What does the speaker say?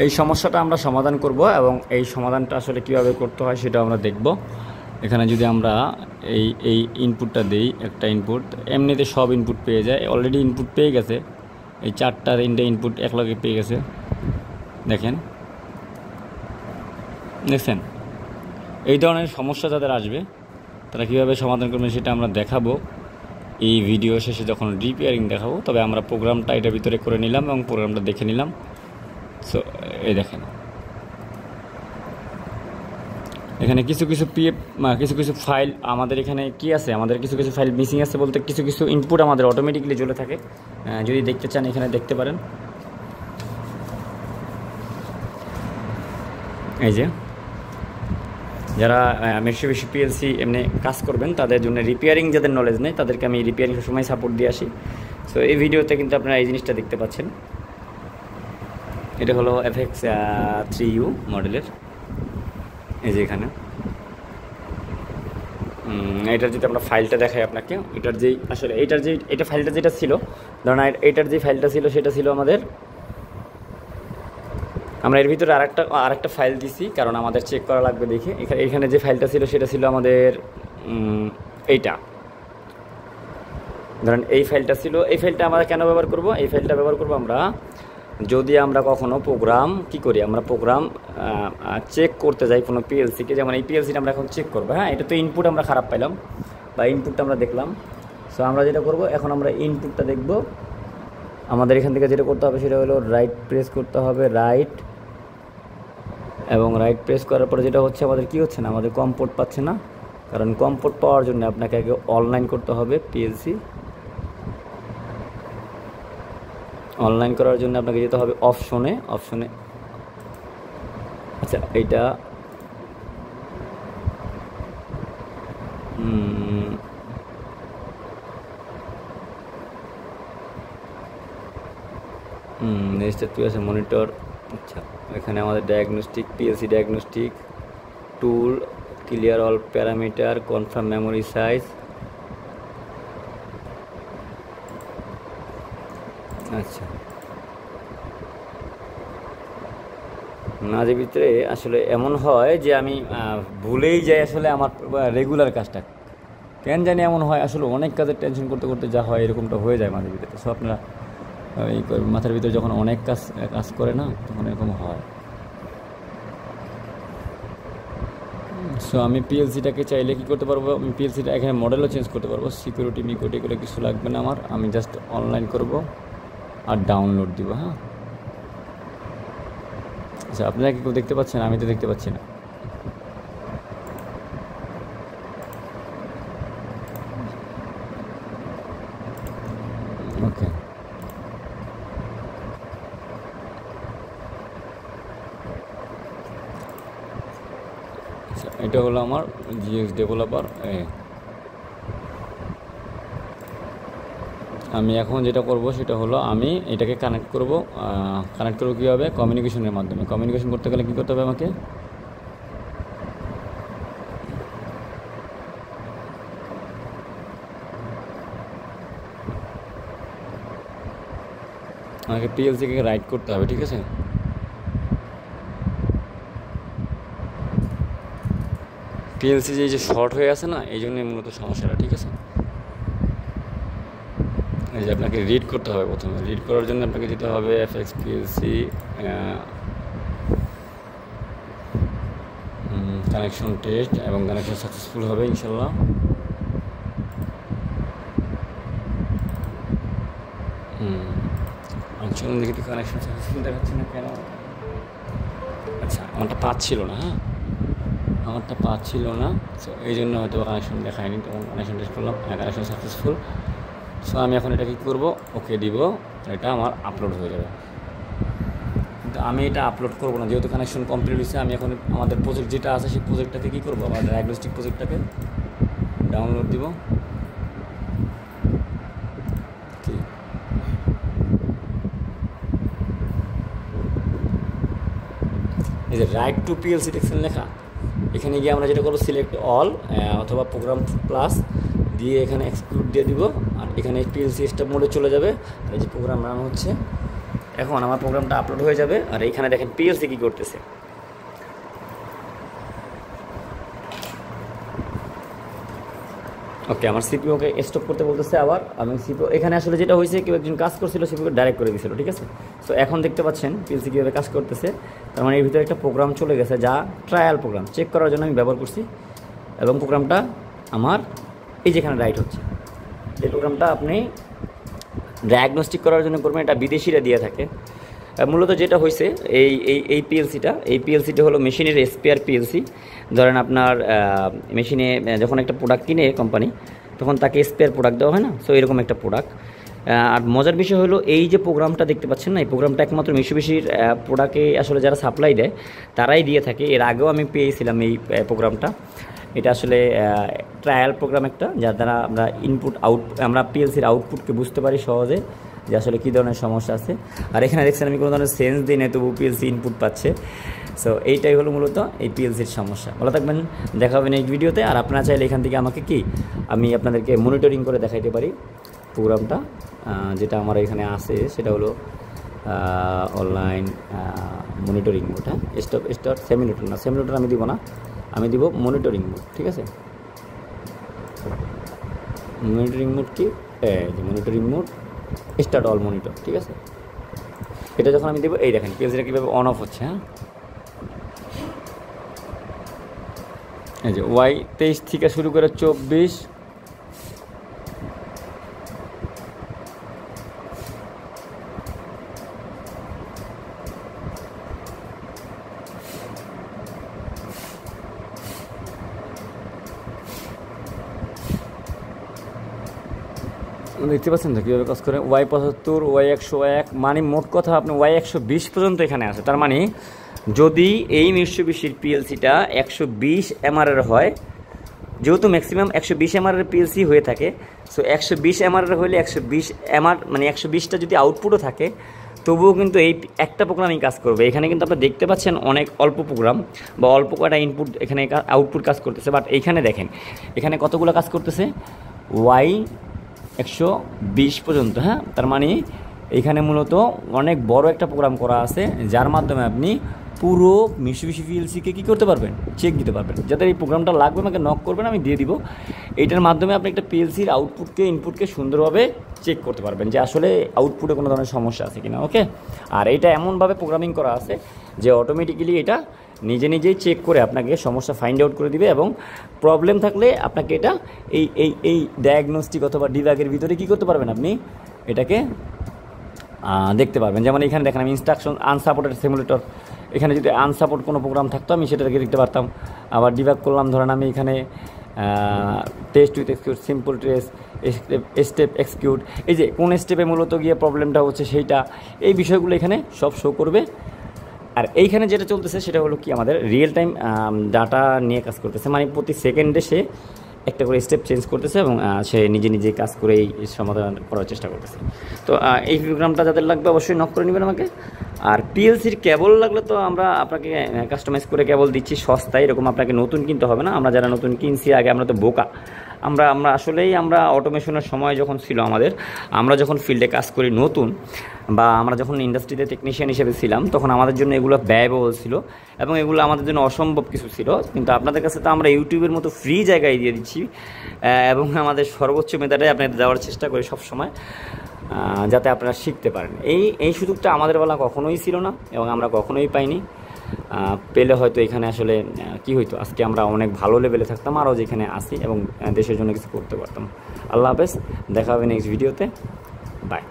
এই সমস্যাটা আমরা সমাধান করব এবং এই সমাধানটা আসলে কীভাবে করতে হয় সেটা আমরা দেখব। এখানে যদি আমরা এই ইনপুটটা দিই, একটা ইনপুট এমনিতে সব ইনপুট পেয়ে যায়, অলরেডি ইনপুট পেয়ে গেছে, এই 4টা ইনপুট একলগে পেয়ে গেছে। দেখেন, দেখছেন? এই ধরনের সমস্যা যাদের আসবে তারা কীভাবে সমাধান করবেন সেটা আমরা দেখাবো এই ভিডিও শেষে যখন রিপেয়ারিং দেখাবো। তবে আমরা প্রোগ্রামটা এটার ভিতরে করে নিলাম এবং প্রোগ্রামটা দেখে নিলাম। সো এই দেখেন, এখানে কিছু কিছু ফাইল আমাদের এখানে কি আছে, আমাদের কিছু ফাইল মিসিং আছে বলতে কিছু ইনপুট আমাদের অটোমেটিক্যালি জ্বলে থাকে। যদি দেখতে চান এখানে দেখতে পারেন। এই যে যারা বেশি পিএলসি এমনি কাজ করবেন তাদের জন্য রিপেয়ারিং যাদের নলেজ নেই তাদেরকে আমি রিপেয়ারিং সবসময় সাপোর্ট দিয়ে আসি। সো এই ভিডিওতে কিন্তু আপনারা এই জিনিসটা দেখতে পাচ্ছেন। এটা হলো FX 3U মডেলের। এই যে এখানে এটার যদি আমরা ফাইলটা দেখাই আপনাকে, এটার যেই আসলে এটা ফাইলটা যেটা ছিল, ধরুন এটার যে ফাইলটা ছিল সেটা ছিল আমাদের, আমরা এর ভিতরে আরেকটা ফাইল দিছি কারণ আমাদের চেক করা লাগবে দেখে। এখানে যে ফাইলটা ছিল সেটা ছিল আমাদের এইটা, ধরেন এই ফাইলটা ছিল। এই ফাইলটা আমরা কেন ব্যবহার করব? এই ফাইলটা ব্যবহার করব আমরা যদি আমরা কখনো প্রোগ্রাম কী করি, আমরা প্রোগ্রাম চেক করতে যাই কোনো পিএলসিকে, যেমন এই পিএলসিটা আমরা এখন চেক করবো। হ্যাঁ, এটা তো ইনপুট আমরা খারাপ পাইলাম বা ইনপুটটা আমরা দেখলাম। সো আমরা যেটা করব, এখন আমরা ইনপুটটা দেখব। আমাদের এখান থেকে যেটা করতে হবে সেটা হলো রাইট প্রেস করতে হবে, রাইট, এবং রাইট প্রেস করার পরে যেটা হচ্ছে আমাদের কি হচ্ছে না, আমাদের কম পোর্ট পাচ্ছে না। কারণ কম পোর্ট পাওয়ার জন্য আপনাকে আগে অনলাইন করতে হবে পিএলসি। অনলাইন করার জন্য আপনাকে যেতে হবে অপশনে। আচ্ছা, এইটা রেজিস্টার টু আছে মনিটর। আচ্ছা, এখানে আমাদের ডায়াগনস্টিক, পিএলসি ডায়াগনস্টিক টুল, clear all parameter, confirm memory size. আচ্ছা, মাঝে ভিতরে আসলে এমন হয় যে আমি ভুলেই যাই আসলে আমার রেগুলার কাজটা, কেন জানি এমন হয়। আসলে অনেক কাজের টেনশন করতে করতে যা হয় এরকমটা হয়ে যায় মাঝে ভিতরে। সো আপনারা এই মাথার ভিতরে যখন অনেক কাজ করে না তখন এরকম হয়। সো আমি পিএলসিটাকে চাইলে কী করতে পারবো, আমি পিএলসিটা এখানে মডেলও চেঞ্জ করতে পারবো। সিকিউরিটি এগুলো কিছু লাগবে না আমার, আমি জাস্ট অনলাইন করব আর ডাউনলোড দিব। হ্যাঁ, আচ্ছা, আপনারা কি কেউ দেখতে পাচ্ছেন? আমি তো দেখতে পাচ্ছি না। ওকে, আচ্ছা, এটা হলো আমার জিএক্স ডেভেলপার। আমি এখন যেটা করব সেটা হলো আমি এটাকে কানেক্ট করব কীভাবে? কমিউনিকেশনের মাধ্যমে। কমিউনিকেশন করতে গেলে কী করতে হবে আমাকে? পিএলসিকে রাইট করতে হবে, ঠিক আছে? পিএলসি যে শর্ট হয়ে আছে না, এই জন্যই মূলত সমস্যাটা, ঠিক আছে? এই যে আপনাকে রিড করতে হবে প্রথমে। রিড করার জন্য আপনাকে যেতে হবে FX PLC কানেকশন টেস্ট, এবং কানেকশন সাকসেসফুল হবে ইনশাল্লাহ। দেখি তো কানেকশন সাকসেসফুল দেখাচ্ছে না কেন? আচ্ছা, আমারটা পাচ্ছিল না। হ্যাঁ, আমারটা পাচ্ছিল না, সো এই জন্য হয়তো কানেকশন দেখায়নি। তখন কানেকশন টেস্ট করলাম, কানেকশন সাকসেসফুল। সো আমি এখন এটা কী করবো, ওকে দিব, এটা আমার আপলোড হয়ে যাবে। কিন্তু আমি এটা আপলোড করবো না, যেহেতু কানেকশন কমপ্লিট হয়েছে। আমি এখন আমাদের প্রজেক্ট যেটা আছে সেই প্রজেক্টটাকে কী করবো, আমার ডায়াগনস্টিক প্রজেক্টটাকে ডাউনলোড দিব। এই যে রাইট টু পিএলসি টেক্সেল লেখা, এখানে গিয়ে আমরা যেটা করবো সিলেক্ট অল অথবা প্রোগ্রাম প্লাস দিয়ে এখানে এক্সক্লুড দিয়ে দিব। আর এখানে পিএলসি স্টপ মোডে চলে যাবে। এই যে প্রোগ্রাম রান হচ্ছে, এখন আমার প্রোগ্রামটা আপলোড হয়ে যাবে। আর এইখানে দেখেন পিএলসি কী করতেছে। ওকে, আমার সিপিওকে স্টপ করতে বলতেছে। আবার আমি সিপিও এখানে আসলে যেটা হয়েছে, কেউ একজন কাজ করছিল, সিপিওকে ডাইরেক্ট করে দিয়েছিল, ঠিক আছে। সো এখন দেখতে পাচ্ছেন পিএলসি কীভাবে কাজ করতেছে। তার মানে এর ভিতরে একটা প্রোগ্রাম চলে গেছে, যা ট্রায়াল প্রোগ্রাম চেক করার জন্য আমি ব্যবহার করছি, এবং প্রোগ্রামটা আমার এই যেখানে রাইট হচ্ছে। এই প্রোগ্রামটা আপনি ডায়াগনস্টিক করার জন্য করবেন, এটা বিদেশিরা দিয়ে থাকে। মূলত যেটা হয়েছে এই পিএলসিটা হলো মেশিনের স্পেয়ার পিএলসি। ধরেন আপনার মেশিনে যখন একটা প্রোডাক্ট কিনে কোম্পানি, তখন তাকে স্পেয়ার প্রোডাক্ট দেওয়া হয় না। সো এরকম একটা প্রোডাক্ট। আর মজার বিষয় হলো এই যে প্রোগ্রামটা দেখতে পাচ্ছেন না, এই প্রোগ্রামটা একমাত্র মিশুবিশির প্রোডাক্টে আসলে যারা সাপ্লাই দেয় তারাই দিয়ে থাকে। এর আগেও আমি পেয়েছিলাম এই প্রোগ্রামটা। এটা আসলে ট্রায়াল প্রোগ্রাম একটা, যার দ্বারা আমরা পিএলসির আউটপুটকে বুঝতে পারি সহজে যে আসলে কী ধরনের সমস্যা আছে। আর এখানে দেখছেন আমি কোনো ধরনের সেন্স দিই নাই, তবু পিএলসি ইনপুট পাচ্ছে। সো এইটাই হলো মূলত এই পিএলসির সমস্যা। ভালো থাকবেন, দেখা হবে নেক্সট ভিডিওতে। আর আপনারা চাইলে এখান থেকে আমাকে আমি আপনাদেরকে মনিটরিং করে দেখাইতে পারি প্রোগ্রামটা। যেটা আমার এখানে আছে সেটা হলো অনলাইন মনিটরিং মোড। হ্যাঁ, স্টার্ট সেমিনোটর না, সেমিনোটর আমি দিব না, আমি দিব মনিটরিং মোড, ঠিক আছে। মনিটরিং মোড কি, monitoring mode start all monitor, ঠিক আছে। এটা যখন আমি দেবো, এই দেখেন পিএলসিটা কীভাবে অন অফ হচ্ছে। হ্যাঁ, এই যে Y23 থেকে শুরু করে 24, দেখতে পাচ্ছেন তো কীভাবে কাজ করে। Y75, Y101, মানে মোট কথা আপনি Y120 পর্যন্ত এখানে আছে। তার মানে যদি এই মিশুবিশির পিএলসিটা 120 এমআরের হয়, যেহেতু ম্যাক্সিমাম 120 এমআরের পিএলসি হয়ে থাকে, সো 120 এমআরের হলে 120 এমআর মানে 120টা যদি আউটপুটও থাকে, তবুও কিন্তু এই একটা প্রোগ্রামই কাজ করবে। এখানে কিন্তু আপনারা দেখতে পাচ্ছেন অনেক অল্প প্রোগ্রাম বা অল্প কটা ইনপুট এখানে আউটপুট কাজ করতেছে। বাট এইখানে দেখেন এখানে কতগুলো কাজ করতেছে, Y120 পর্যন্ত। হ্যাঁ, তার মানে এইখানে মূলত অনেক বড় একটা প্রোগ্রাম করা আছে, যার মাধ্যমে আপনি পুরো মিশুবিশি পিএলসিকে কী করতে পারবেন, চেক দিতে পারবেন। যাদের এই প্রোগ্রামটা লাগবে আমাকে নক করবেন, আমি দিয়ে দিব। এইটার মাধ্যমে আপনি একটা পিএলসির আউটপুটকে ইনপুটকে সুন্দরভাবে চেক করতে পারবেন যে আসলে আউটপুটে কোনো ধরনের সমস্যা আছে কিনা। ওকে, আর এইটা এমনভাবে প্রোগ্রামিং করা আছে যে অটোমেটিক্যালি এটা নিজেই চেক করে আপনাকে সমস্যা ফাইন্ড আউট করে দিবে, এবং প্রবলেম থাকলে আপনাকে এটা এই ডায়াগনস্টিক অথবা ডিবাগের ভিতরে কী করতে পারবেন, আপনি এটাকে দেখতে পারবেন। যেমন এখানে দেখেন আমি ইনস্ট্রাকশন আনসাপোর্টেড সিমুলেটর, এখানে যদি আনসাপোর্ট কোনো প্রোগ্রাম থাকতো আমি সেটাকে দেখতে পারতাম। আবার ডিবাগ করলাম, ধরেন আমি এখানে test with execute, simple test, step execute, এই যে কোন স্টেপে মূলত গিয়ে প্রবলেমটা হচ্ছে সেইটা, এই বিষয়গুলো এখানে সব শো করবে। আর এইখানে যেটা চলতেছে সেটা হলো কি, আমাদের রিয়েল টাইম ডাটা নিয়ে কাজ করতেছে, মানে প্রতি সেকেন্ডে সে একটা করে স্টেপ চেঞ্জ করতেছে এবং সে নিজে কাজ করে এই সমাধান করার চেষ্টা করতেছে। তো এই প্রোগ্রামটা যাদের লাগবে অবশ্যই নক করে নেবেন আমাকে। আর পিএলসির কেবল লাগলে তো আমরা আপনাকে কাস্টমাইজ করে কেবল দিচ্ছি সস্তায়, এরকম আপনাকে নতুন কিনতে হবে না। আমরা যারা নতুন কিনছি আগে, আমরা তো বোকা, আমরা আসলেই আমরা অটোমেশনের সময় যখন ছিল আমাদের, আমরা যখন ফিল্ডে কাজ করি নতুন, বা আমরা যখন ইন্ডাস্ট্রিতে টেকনিশিয়ান হিসেবে ছিলাম, তখন আমাদের জন্য এগুলো ব্যয়বহুল ছিল এবং এগুলো আমাদের জন্য অসম্ভব কিছু ছিল। কিন্তু আপনাদের কাছে তো আমরা ইউটিউবের মতো ফ্রি জায়গায় দিয়ে দিচ্ছি, এবং আমাদের সর্বোচ্চ মেধাটাই আপনাদের দেওয়ার চেষ্টা করি সবসময়, যাতে আপনারা শিখতে পারেন। এই সুযোগটা আমাদের বেলা কখনোই ছিল না এবং আমরা কখনোই পাইনি। পেলে হয়তো এখানে আসলে কি হইতো, আজকে আমরা অনেক ভালো লেভেলে থাকতাম, আরও যেখানে আসি এবং দেশের জন্য কিছু করতে পারতাম। আল্লাহ হাফেজ, দেখা হবে নেক্সট ভিডিওতে, বাই।